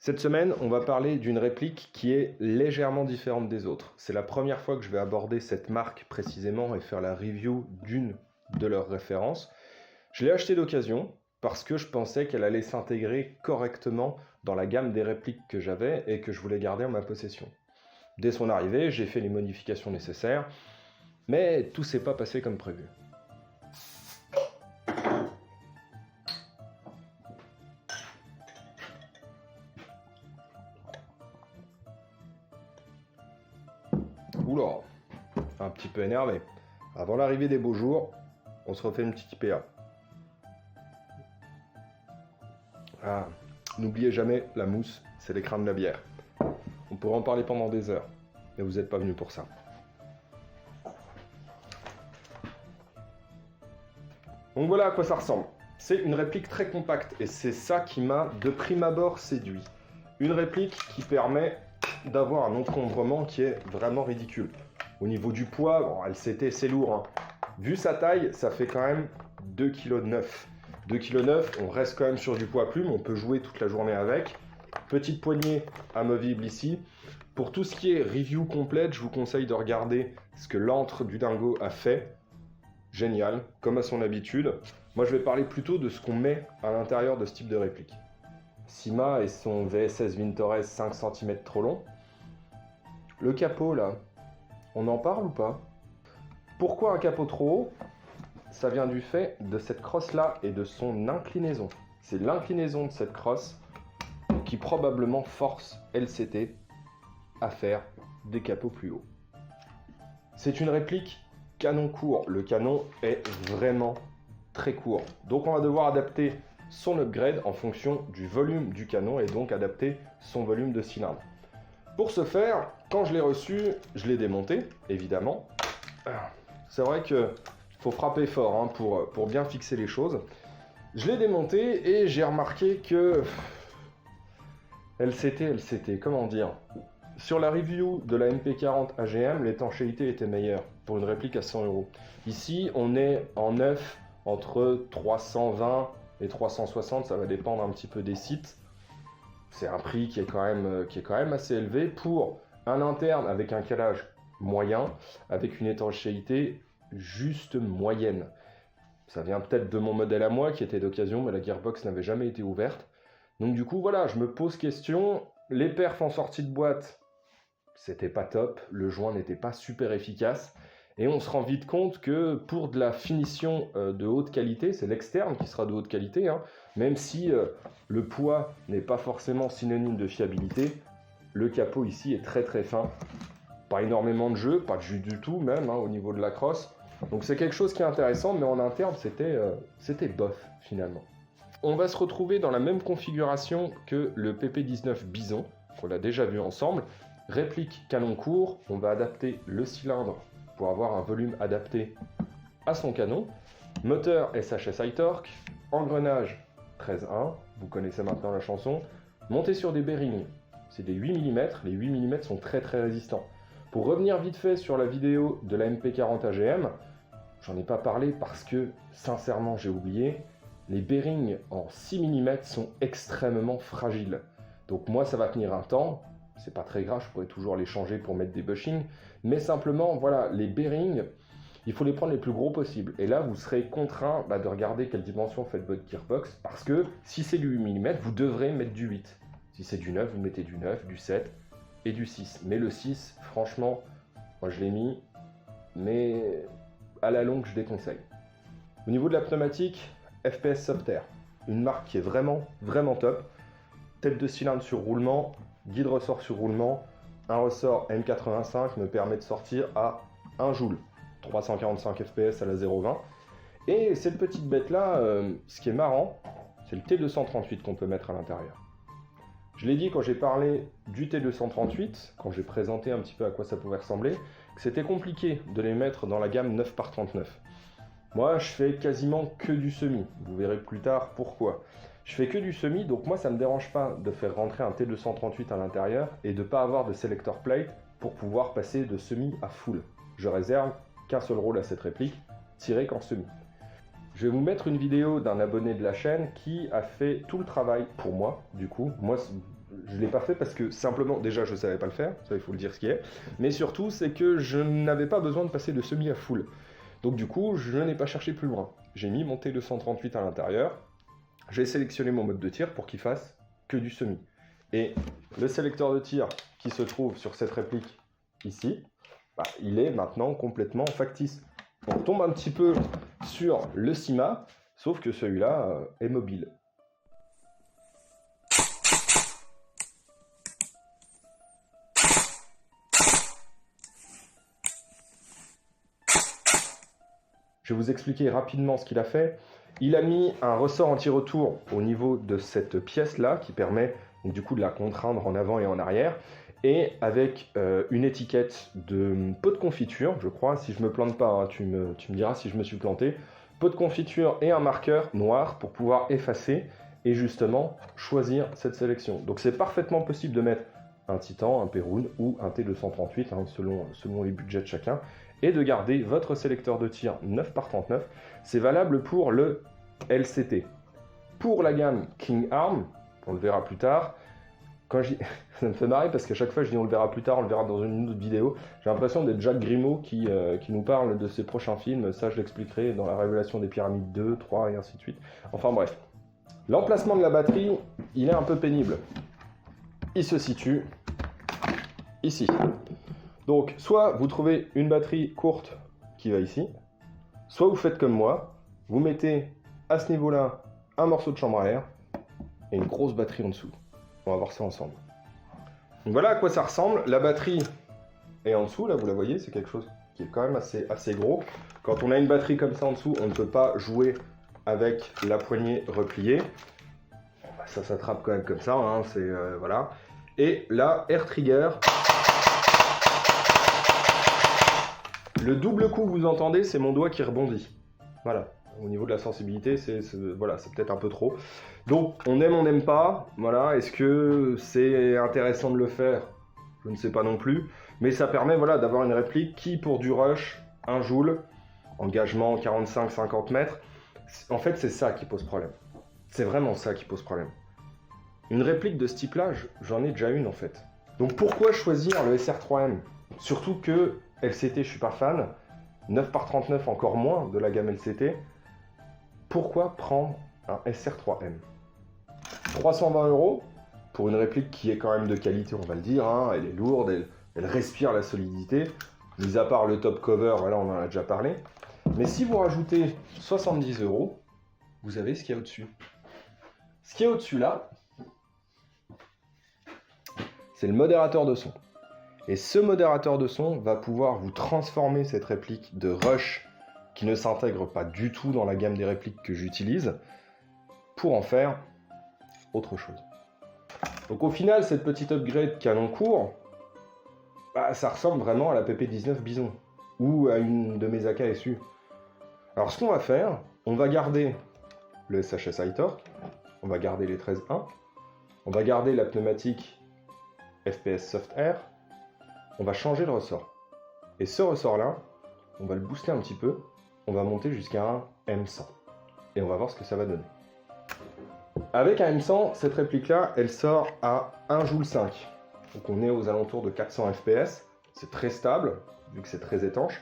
Cette semaine, on va parler d'une réplique qui est légèrement différente des autres. C'est la première fois que je vais aborder cette marque précisément et faire la review d'une de leurs références. Je l'ai achetée d'occasion parce que je pensais qu'elle allait s'intégrer correctement dans la gamme des répliques que j'avais et que je voulais garder en ma possession. Dès son arrivée, j'ai fait les modifications nécessaires, mais tout s'est pas passé comme prévu. Oula, un petit peu énervé. Avant l'arrivée des beaux jours, on se refait une petite IPA. Ah, n'oubliez jamais, la mousse, c'est l'écrin de la bière. On pourrait en parler pendant des heures, mais vous n'êtes pas venu pour ça. Donc voilà à quoi ça ressemble. C'est une réplique très compacte et c'est ça qui m'a de prime abord séduit. Une réplique qui permet d'avoir un encombrement qui est vraiment ridicule. Au niveau du poids, bon, LCT c'est lourd. Hein. Vu sa taille, ça fait quand même 2,9 kg. 2,9 kg, on reste quand même sur du poids plume, on peut jouer toute la journée avec. Petite poignée amovible ici. Pour tout ce qui est review complète, je vous conseille de regarder ce que l'antre du dingo a fait. Génial, comme à son habitude. Moi je vais parler plutôt de ce qu'on met à l'intérieur de ce type de réplique. Sima et son VSS Vintores 5 cm trop long. Le capot là, on en parle ou pas? Pourquoi un capot trop haut? Ça vient du fait de cette crosse là et de son inclinaison. C'est l'inclinaison de cette crosse qui probablement force LCT à faire des capots plus hauts. C'est une réplique canon court. Le canon est vraiment très court. Donc on va devoir adapter son upgrade en fonction du volume du canon et donc adapter son volume de cylindre. Pour ce faire, quand je l'ai reçu, je l'ai démonté, évidemment. C'est vrai qu'il faut frapper fort hein, pour bien fixer les choses. Je l'ai démonté et j'ai remarqué que LCT, comment dire? Sur la review de la MP40 AGM, l'étanchéité était meilleure pour une réplique à 100 €. Ici, on est en neuf entre 320 et 360, ça va dépendre un petit peu des sites. C'est un prix qui est quand même assez élevé pour un interne avec un calage moyen, avec une étanchéité juste moyenne. Ça vient peut-être de mon modèle à moi qui était d'occasion, mais la gearbox n'avait jamais été ouverte. Donc du coup, voilà, je me pose question. Les perfs en sortie de boîte, c'était pas top. Le joint n'était pas super efficace. Et on se rend vite compte que pour de la finition de haute qualité, c'est l'externe qui sera de haute qualité, hein, même si le poids n'est pas forcément synonyme de fiabilité, le capot ici est très très fin. Pas énormément de jeu, pas de jus du tout même, hein, au niveau de la crosse. Donc c'est quelque chose qui est intéressant, mais en interne, c'était bof finalement. On va se retrouver dans la même configuration que le PP19 Bison, qu'on a déjà vu ensemble. Réplique canon court, on va adapter le cylindre pour avoir un volume adapté à son canon. Moteur SHS iTorque, engrenage 13.1, vous connaissez maintenant la chanson. Monté sur des bearings, c'est des 8 mm, les 8 mm sont très très résistants. Pour revenir vite fait sur la vidéo de la MP40 AGM, j'en ai pas parlé parce que sincèrement j'ai oublié, les bearings en 6 mm sont extrêmement fragiles. Donc moi ça va tenir un temps. C'est pas très grave, je pourrais toujours les changer pour mettre des bushings, mais simplement, voilà, les bearings, il faut les prendre les plus gros possibles. Et là, vous serez contraint de regarder quelle dimension fait votre gearbox, parce que si c'est du 8 mm, vous devrez mettre du 8. Si c'est du 9, vous mettez du 9, du 7 et du 6. Mais le 6, franchement, moi je l'ai mis, mais à la longue, je déconseille. Au niveau de la pneumatique, FPS Softair, une marque qui est vraiment, vraiment top. Tête de cylindre sur roulement, guide ressort sur roulement, un ressort M85 me permet de sortir à 1 joule, 345 fps à la 0,20. Et cette petite bête là, ce qui est marrant, c'est le T238 qu'on peut mettre à l'intérieur. Je l'ai dit quand j'ai parlé du T238, quand j'ai présenté un petit peu à quoi ça pouvait ressembler, que c'était compliqué de les mettre dans la gamme 9x39. Moi, je fais quasiment que du semi. Vous verrez plus tard pourquoi. Je fais que du semi, donc moi, ça ne me dérange pas de faire rentrer un T238 à l'intérieur et de ne pas avoir de selector plate pour pouvoir passer de semi à full. Je réserve qu'un seul rôle à cette réplique, tirer qu'en semi. Je vais vous mettre une vidéo d'un abonné de la chaîne qui a fait tout le travail pour moi, du coup. Moi, je ne l'ai pas fait parce que simplement, déjà je ne savais pas le faire, ça il faut le dire ce qui est, mais surtout c'est que je n'avais pas besoin de passer de semi à full. Donc du coup, je n'ai pas cherché plus loin. J'ai mis mon T238 à l'intérieur, j'ai sélectionné mon mode de tir pour qu'il fasse que du semi. Et le sélecteur de tir qui se trouve sur cette réplique ici, bah, il est maintenant complètement factice. On tombe un petit peu sur le CIMA, sauf que celui-là est mobile. Je vais vous expliquer rapidement ce qu'il a fait. Il a mis un ressort anti-retour au niveau de cette pièce-là qui permet donc, du coup de la contraindre en avant et en arrière. Et avec une étiquette de pot de confiture, je crois, si je me plante pas, hein, tu me diras si je me suis planté. Pot de confiture et un marqueur noir pour pouvoir effacer et justement choisir cette sélection. Donc c'est parfaitement possible de mettre un Titan, un Perun ou un T238 hein, selon les budgets de chacun et de garder votre sélecteur de tir 9x39. C'est valable pour le LCT. Pour la gamme King Arm, on le verra plus tard, ça me fait marrer parce qu'à chaque fois je dis on le verra plus tard, on le verra dans une autre vidéo, j'ai l'impression d'être Jacques Grimaud qui nous parle de ses prochains films, ça je l'expliquerai dans la révélation des pyramides 2, 3 et ainsi de suite. Enfin bref. L'emplacement de la batterie, il est un peu pénible. Il se situe ici. Donc, soit vous trouvez une batterie courte qui va ici, soit vous faites comme moi, vous mettez à ce niveau-là un morceau de chambre à air et une grosse batterie en dessous. On va voir ça ensemble. Donc voilà à quoi ça ressemble. La batterie est en dessous, là vous la voyez, c'est quelque chose qui est quand même assez gros. Quand on a une batterie comme ça en dessous, on ne peut pas jouer avec la poignée repliée. Ça s'attrape quand même comme ça, hein, voilà. Et la air trigger. Le double coup que vous entendez, c'est mon doigt qui rebondit. Voilà. Au niveau de la sensibilité, c'est peut-être un peu trop. Donc, on aime, on n'aime pas. Voilà. Est-ce que c'est intéressant de le faire? Je ne sais pas non plus. Mais ça permet voilà, d'avoir une réplique qui, pour du rush, 1 joule, engagement 45-50 mètres. En fait, c'est ça qui pose problème. C'est vraiment ça qui pose problème. Une réplique de ce type-là, j'en ai déjà une en fait. Donc, pourquoi choisir le SR3M? Surtout que LCT, je suis pas fan. 9x39 encore moins de la gamme LCT. Pourquoi prendre un SR3M? 320 € pour une réplique qui est quand même de qualité, on va le dire. Hein. Elle est lourde, elle respire la solidité. Mis à part le top cover, voilà, on en a déjà parlé. Mais si vous rajoutez 70 €, vous avez ce qu'il y a au-dessus. Ce qu'il y a au-dessus là, c'est le modérateur de son. Et ce modérateur de son va pouvoir vous transformer cette réplique de rush qui ne s'intègre pas du tout dans la gamme des répliques que j'utilise pour en faire autre chose. Donc au final, cette petite upgrade canon court, bah, ça ressemble vraiment à la PP19 Bison ou à une de mes AKSU. Alors ce qu'on va faire, on va garder le SHS iTorque, on va garder les 13.1, on va garder la pneumatique FPS Soft Air, on va changer le ressort. Et ce ressort-là, on va le booster un petit peu, on va monter jusqu'à un M100. Et on va voir ce que ça va donner. Avec un M100, cette réplique-là, elle sort à 1 Joule 5. Donc on est aux alentours de 400 FPS. C'est très stable, vu que c'est très étanche.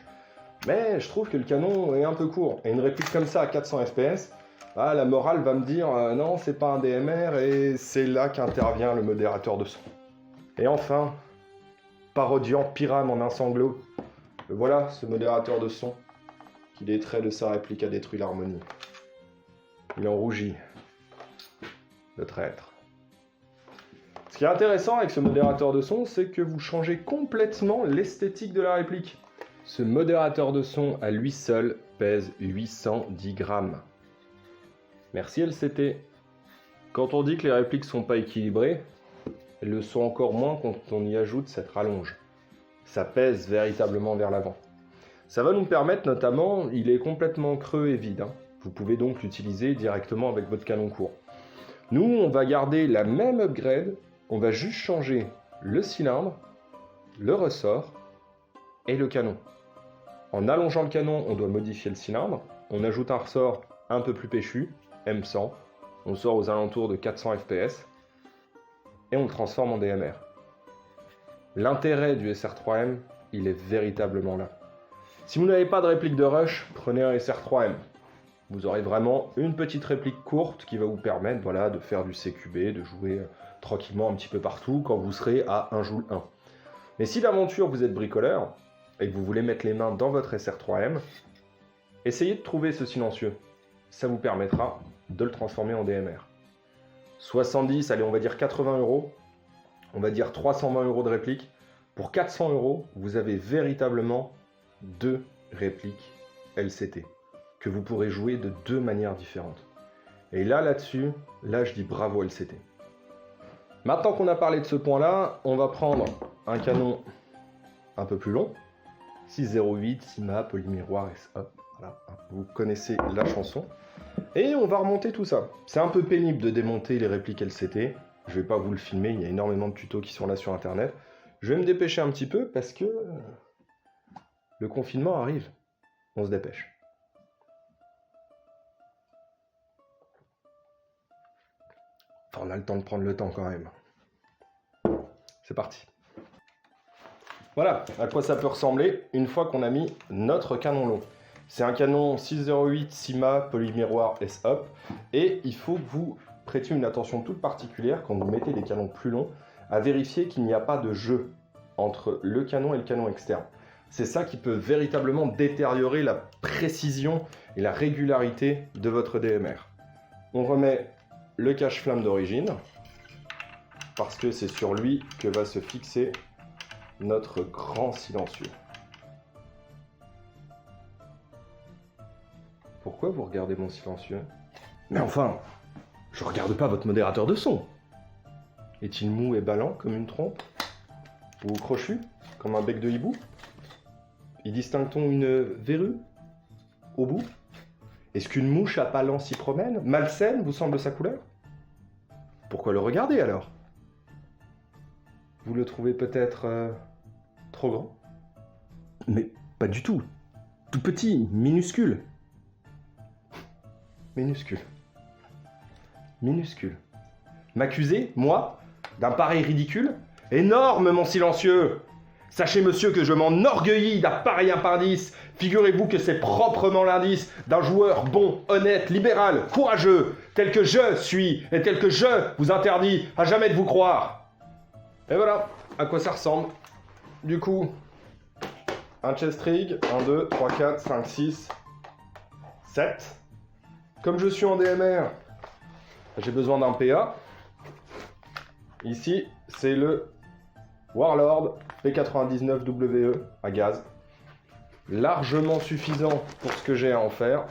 Mais je trouve que le canon est un peu court. Et une réplique comme ça à 400 FPS, bah, la morale va me dire non, c'est pas un DMR, et c'est là qu'intervient le modérateur de son. Et enfin, parodiant Pyram en un sanglot, voilà ce modérateur de son qui des traits de sa réplique a détruit l'harmonie. Il en rougit. Le traître. Ce qui est intéressant avec ce modérateur de son, c'est que vous changez complètement l'esthétique de la réplique. Ce modérateur de son à lui seul pèse 810 grammes. Merci LCT. Quand on dit que les répliques sont pas équilibrées, elles le sont encore moins quand on y ajoute cette rallonge. Ça pèse véritablement vers l'avant. Ça va nous permettre notamment, il est complètement creux et vide. Hein. Vous pouvez donc l'utiliser directement avec votre canon court. Nous, on va garder la même upgrade, on va juste changer le cylindre, le ressort et le canon. En allongeant le canon, on doit modifier le cylindre, on ajoute un ressort un peu plus péchu, M100, on sort aux alentours de 400 FPS. et on le transforme en DMR. L'intérêt du SR3M, il est véritablement là. Si vous n'avez pas de réplique de rush, prenez un SR3M. Vous aurez vraiment une petite réplique courte qui va vous permettre voilà, de faire du CQB, de jouer tranquillement un petit peu partout quand vous serez à 1 joule 1. Mais si d'aventure vous êtes bricoleur et que vous voulez mettre les mains dans votre SR3M, essayez de trouver ce silencieux. Ça vous permettra de le transformer en DMR. 70, allez on va dire 80 €, on va dire 320 € de réplique. Pour 400 €, vous avez véritablement 2 répliques LCT que vous pourrez jouer de 2 manières différentes. Et là-dessus, je dis bravo LCT. Maintenant qu'on a parlé de ce point-là, on va prendre un canon un peu plus long, 608, Sima, polymiroir, SA, voilà, vous connaissez la chanson. Et on va remonter tout ça. C'est un peu pénible de démonter les répliques LCT, je vais pas vous le filmer, il y a énormément de tutos qui sont là sur internet. Je vais me dépêcher un petit peu parce que le confinement arrive, on se dépêche. Enfin, on a le temps de prendre le temps quand même. C'est parti. Voilà à quoi ça peut ressembler une fois qu'on a mis notre canon long. C'est un canon 608 Sima polymiroir S-Up et il faut que vous prêtiez une attention toute particulière quand vous mettez des canons plus longs à vérifier qu'il n'y a pas de jeu entre le canon et le canon externe. C'est ça qui peut véritablement détériorer la précision et la régularité de votre DMR. On remet le cache-flamme d'origine parce que c'est sur lui que va se fixer notre grand silencieux. Pourquoi vous regardez mon silencieux? Mais enfin, je regarde pas votre modérateur de son. Est-il mou et ballant comme une trompe? Ou crochu comme un bec de hibou? Y distingue-t-on une verrue au bout? Est-ce qu'une mouche à palan s'y promène? Malsaine vous semble sa couleur? Pourquoi le regarder alors? Vous le trouvez peut-être trop grand? Mais pas du tout. Tout petit, minuscule. Minuscule. Minuscule. M'accuser, moi, d'un pareil ridicule? Énorme, mon silencieux! Sachez, monsieur, que je m'enorgueillis d'un pareil appendice. Figurez-vous que c'est proprement l'indice d'un joueur bon, honnête, libéral, courageux, tel que je suis, et tel que je vous interdis à jamais de vous croire. Et voilà à quoi ça ressemble. Du coup, un chest rig, 1, 2, 3, 4, 5, 6, 7. Comme je suis en DMR, j'ai besoin d'un PA. Ici, c'est le Warlord P99WE à gaz. Largement suffisant pour ce que j'ai à en faire.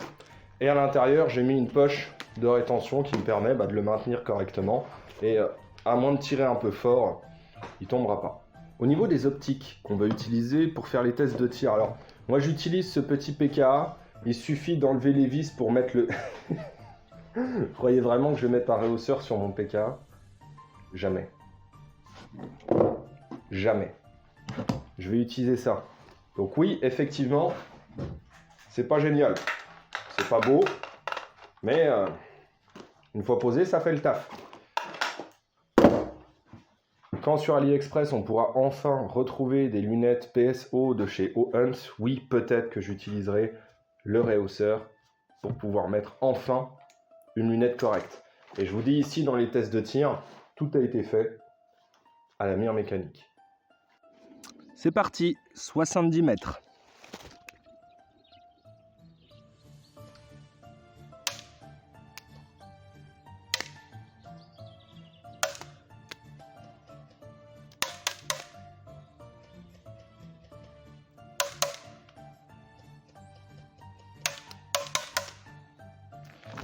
Et à l'intérieur, j'ai mis une poche de rétention qui me permet de le maintenir correctement. Et à moins de tirer un peu fort, il tombera pas. Au niveau des optiques qu'on va utiliser pour faire les tests de tir, alors moi j'utilise ce petit PKA. Il suffit d'enlever les vis pour mettre le... Vous croyez vraiment que je vais mettre un rehausseur sur mon PKA? Jamais. Jamais. Je vais utiliser ça. Donc oui, effectivement, c'est pas génial. C'est pas beau, mais une fois posé, ça fait le taf. Quand sur AliExpress, on pourra enfin retrouver des lunettes PSO de chez Ohunt, oui, peut-être que j'utiliserai le rehausseur pour pouvoir mettre enfin une lunette correcte. Et je vous dis ici, dans les tests de tir, tout a été fait à la mire mécanique. C'est parti, 70 mètres.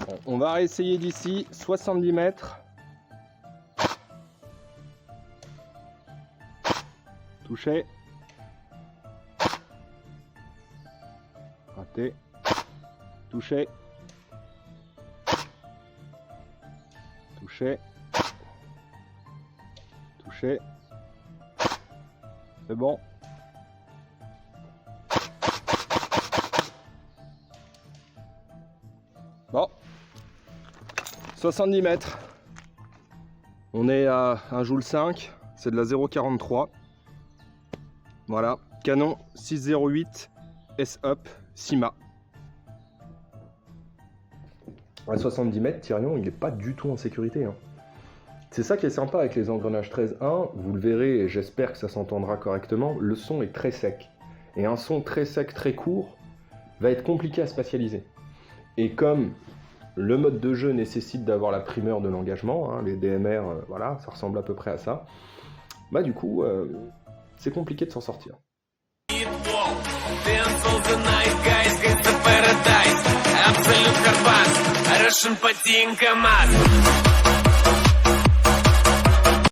Bon, on va réessayer d'ici 70 mètres. Touché. Raté. Touché. Touché. Touché. C'est bon. Bon. 70 mètres. On est à 1 Joule 5, c'est de la 0,43. Voilà, canon 608 S-Up Sima. À 70 mètres, Tyrion, il n'est pas du tout en sécurité. Hein. C'est ça qui est sympa avec les engrenages 13.1, vous le verrez et j'espère que ça s'entendra correctement, le son est très sec. Et un son très sec, très court, va être compliqué à spatialiser. Et comme le mode de jeu nécessite d'avoir la primeur de l'engagement, hein, les DMR, voilà, ça ressemble à peu près à ça, bah du coup, c'est compliqué de s'en sortir. Absolute Карпат, Russian patinka mat.